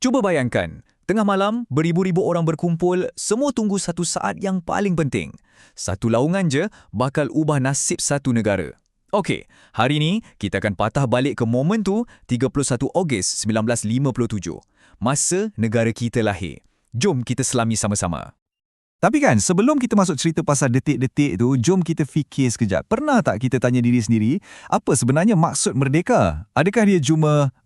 Cuba bayangkan, tengah malam, beribu-ribu orang berkumpul, semua tunggu satu saat yang paling penting. Satu laungan je bakal ubah nasib satu negara. Okey, hari ni kita akan patah balik ke momen tu 31 Ogos 1957. Masa negara kita lahir. Jom kita selami sama-sama. Tapi kan, sebelum kita masuk cerita pasal detik-detik tu, jom kita fikir sekejap. Pernah tak kita tanya diri sendiri, apa sebenarnya maksud merdeka? Adakah dia cuma,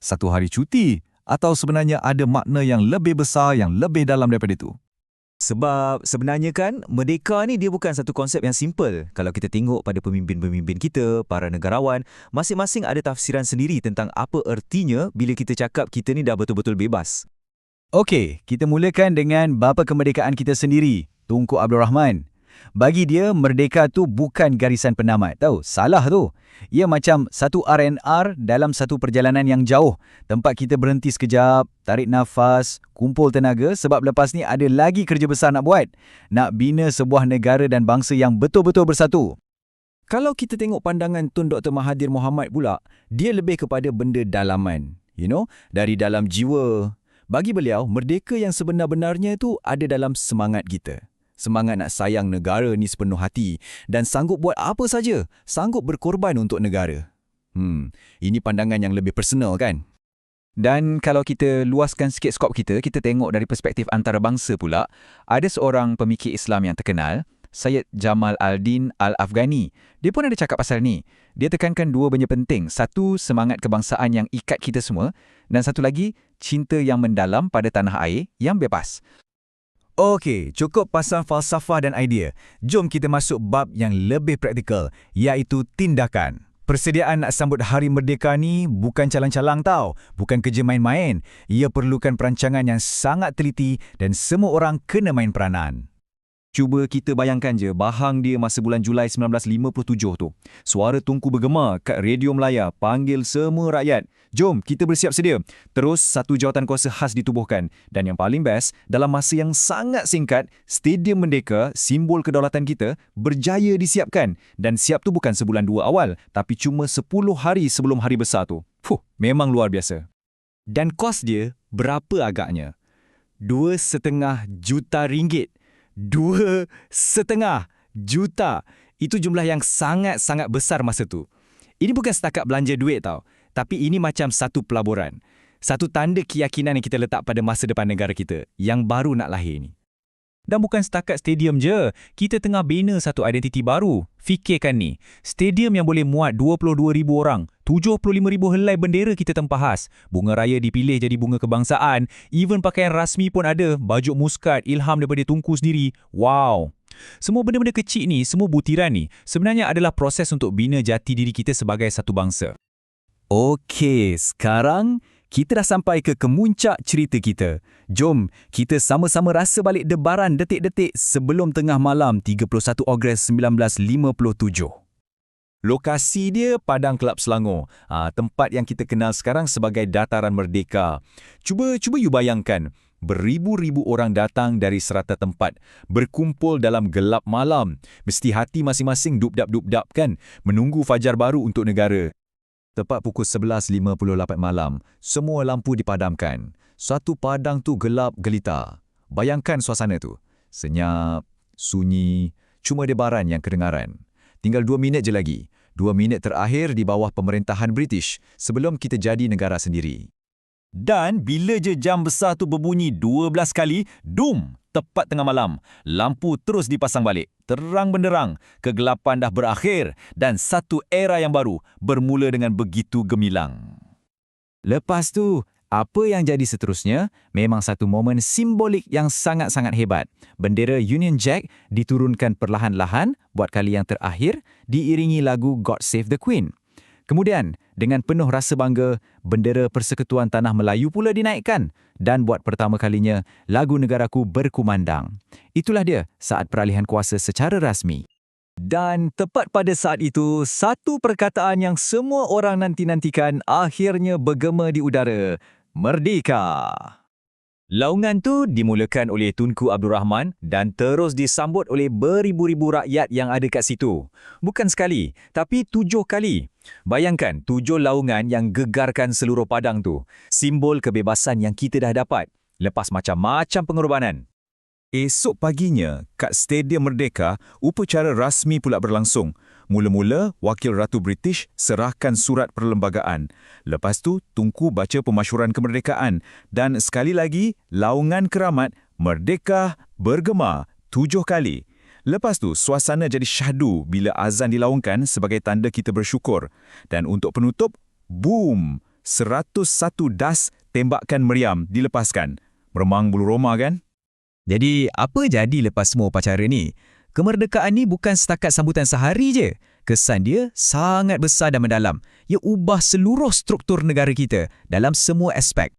satu hari cuti? Atau sebenarnya ada makna yang lebih besar, yang lebih dalam daripada itu? Sebab sebenarnya kan, merdeka ni dia bukan satu konsep yang simple. Kalau kita tengok pada pemimpin-pemimpin kita, para negarawan, masing-masing ada tafsiran sendiri tentang apa ertinya bila kita cakap kita ni dah betul-betul bebas. Okey, kita mulakan dengan bapa kemerdekaan kita sendiri, Tunku Abdul Rahman. Bagi dia, merdeka tu bukan garisan penamat. Tahu, salah tu. Ia macam satu R&R dalam satu perjalanan yang jauh. Tempat kita berhenti sekejap, tarik nafas, kumpul tenaga sebab lepas ni ada lagi kerja besar nak buat. Nak bina sebuah negara dan bangsa yang betul-betul bersatu. Kalau kita tengok pandangan Tun Dr. Mahathir Mohamad pula, dia lebih kepada benda dalaman. Dari dalam jiwa. Bagi beliau, merdeka yang sebenar-benarnya itu ada dalam semangat kita. Semangat nak sayang negara ni sepenuh hati dan sanggup buat apa saja, sanggup berkorban untuk negara. Ini pandangan yang lebih personal kan? Dan kalau kita luaskan sikit skop kita tengok dari perspektif antarabangsa pula, ada seorang pemikir Islam yang terkenal, Syed Jamal Al-Din Al-Afghani. Dia pun ada cakap pasal ni. Dia tekankan dua benda penting. Satu, semangat kebangsaan yang ikat kita semua. Dan satu lagi, cinta yang mendalam pada tanah air yang bebas. Okey, cukup pasal falsafah dan idea. Jom kita masuk bab yang lebih praktikal, iaitu tindakan. Persediaan nak sambut Hari Merdeka ni bukan calang-calang tau, bukan kerja main-main. Ia perlukan perancangan yang sangat teliti dan semua orang kena main peranan. Cuba kita bayangkan je bahang dia masa bulan Julai 1957 tu. Suara Tunku bergema kat radio Melaya, panggil semua rakyat. Jom, kita bersiap sedia. Terus, satu jawatan kuasa khas ditubuhkan. Dan yang paling best, dalam masa yang sangat singkat, Stadium Merdeka, simbol kedaulatan kita, berjaya disiapkan. Dan siap tu bukan sebulan dua awal, tapi cuma 10 hari sebelum hari besar tu. Memang luar biasa. Dan kos dia berapa agaknya? RM2,500. RM2,500. Itu jumlah yang sangat-sangat besar masa tu. Ini bukan setakat belanja duit tau. Tapi ini macam satu pelaburan. Satu tanda keyakinan yang kita letak pada masa depan negara kita yang baru nak lahir ni. Dan bukan setakat stadium je, kita tengah bina satu identiti baru. Fikirkan ni, stadium yang boleh muat 22,000 orang, 75,000 helai bendera kita tempahas, bunga raya dipilih jadi bunga kebangsaan, even pakaian rasmi pun ada, baju muskat, ilham daripada Tunku sendiri. Wow! Semua benda-benda kecil ni, semua butiran ni, sebenarnya adalah proses untuk bina jati diri kita sebagai satu bangsa. Okey, sekarang kita dah sampai ke kemuncak cerita kita. Jom, kita sama-sama rasa balik debaran detik-detik sebelum tengah malam 31 Ogos 1957. Lokasi dia Padang Kelab Selangor, tempat yang kita kenal sekarang sebagai Dataran Merdeka. Cuba you bayangkan, beribu-ribu orang datang dari serata tempat, berkumpul dalam gelap malam. Mesti hati masing-masing dupdap-dupdap kan, menunggu fajar baru untuk negara. Tepat pukul 11.58 malam, semua lampu dipadamkan. Satu padang tu gelap gelita. Bayangkan suasana tu. Senyap, sunyi, cuma debaran yang kedengaran. Tinggal 2 minit je lagi. 2 minit terakhir di bawah pemerintahan British sebelum kita jadi negara sendiri. Dan bila je jam besar tu berbunyi 12 kali, dum! Tepat tengah malam, lampu terus dipasang balik. Terang benderang, kegelapan dah berakhir dan satu era yang baru bermula dengan begitu gemilang. Lepas tu, apa yang jadi seterusnya memang satu momen simbolik yang sangat-sangat hebat. Bendera Union Jack diturunkan perlahan-lahan buat kali yang terakhir diiringi lagu God Save the Queen. Kemudian, dengan penuh rasa bangga, bendera Persekutuan Tanah Melayu pula dinaikkan dan buat pertama kalinya lagu negaraku berkumandang. Itulah dia saat peralihan kuasa secara rasmi. Dan tepat pada saat itu, satu perkataan yang semua orang nanti-nantikan akhirnya bergema di udara. Merdeka! Laungan tu dimulakan oleh Tunku Abdul Rahman dan terus disambut oleh beribu-ribu rakyat yang ada kat situ. Bukan sekali, tapi 7 kali. Bayangkan 7 laungan yang gegarkan seluruh padang tu. Simbol kebebasan yang kita dah dapat. Lepas macam-macam pengorbanan. Esok paginya, kat Stadium Merdeka, upacara rasmi pula berlangsung. Mula-mula, Wakil Ratu British serahkan surat perlembagaan. Lepas tu, Tunku baca pemasyuran kemerdekaan. Dan sekali lagi, laungan keramat Merdeka bergema 7 kali. Lepas tu, suasana jadi syahdu bila azan dilaungkan sebagai tanda kita bersyukur. Dan untuk penutup, boom! 101 das tembakan meriam dilepaskan. Meremang bulu roma kan? Jadi, apa jadi lepas semua upacara ni? Kemerdekaan ni bukan setakat sambutan sehari je. Kesan dia sangat besar dan mendalam. Ia ubah seluruh struktur negara kita dalam semua aspek.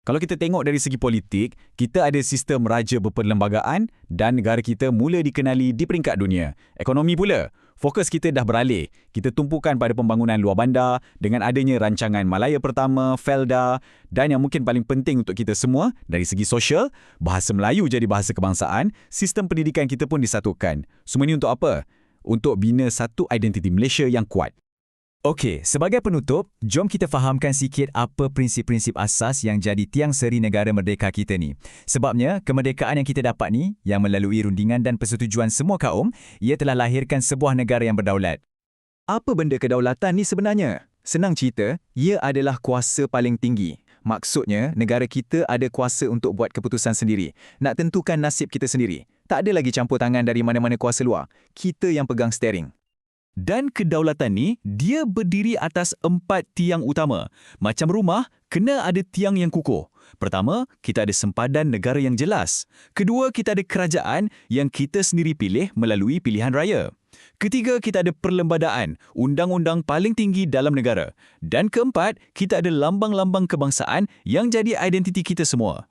Kalau kita tengok dari segi politik, kita ada sistem raja berperlembagaan dan negara kita mula dikenali di peringkat dunia. Ekonomi pula, fokus kita dah beralih. Kita tumpukan pada pembangunan luar bandar dengan adanya rancangan Malaya Pertama, Felda dan yang mungkin paling penting untuk kita semua, dari segi sosial, bahasa Melayu jadi bahasa kebangsaan, sistem pendidikan kita pun disatukan. Semua ini untuk apa? Untuk bina satu identiti Malaysia yang kuat. Okey, sebagai penutup, jom kita fahamkan sikit apa prinsip-prinsip asas yang jadi tiang seri negara merdeka kita ni. Sebabnya, kemerdekaan yang kita dapat ni, yang melalui rundingan dan persetujuan semua kaum, ia telah lahirkan sebuah negara yang berdaulat. Apa benda kedaulatan ni sebenarnya? Senang cerita, ia adalah kuasa paling tinggi. Maksudnya, negara kita ada kuasa untuk buat keputusan sendiri, nak tentukan nasib kita sendiri. Tak ada lagi campur tangan dari mana-mana kuasa luar. Kita yang pegang steering. Dan kedaulatan ni, dia berdiri atas 4 tiang utama. Macam rumah, kena ada tiang yang kukuh. Pertama, kita ada sempadan negara yang jelas. Kedua, kita ada kerajaan yang kita sendiri pilih melalui pilihan raya. Ketiga, kita ada perlembadaan, undang-undang paling tinggi dalam negara. Dan keempat, kita ada lambang-lambang kebangsaan yang jadi identiti kita semua.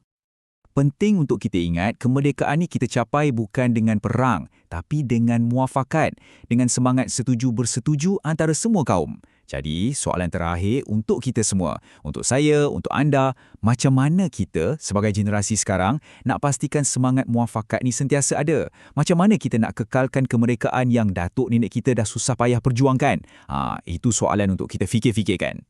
Penting untuk kita ingat, kemerdekaan ni kita capai bukan dengan perang, tapi dengan muafakat, dengan semangat setuju bersetuju antara semua kaum. Jadi, soalan terakhir untuk kita semua, untuk saya, untuk anda, macam mana kita sebagai generasi sekarang nak pastikan semangat muafakat ni sentiasa ada? Macam mana kita nak kekalkan kemerdekaan yang datuk nenek kita dah susah payah perjuangkan? Itu soalan untuk kita fikir-fikirkan.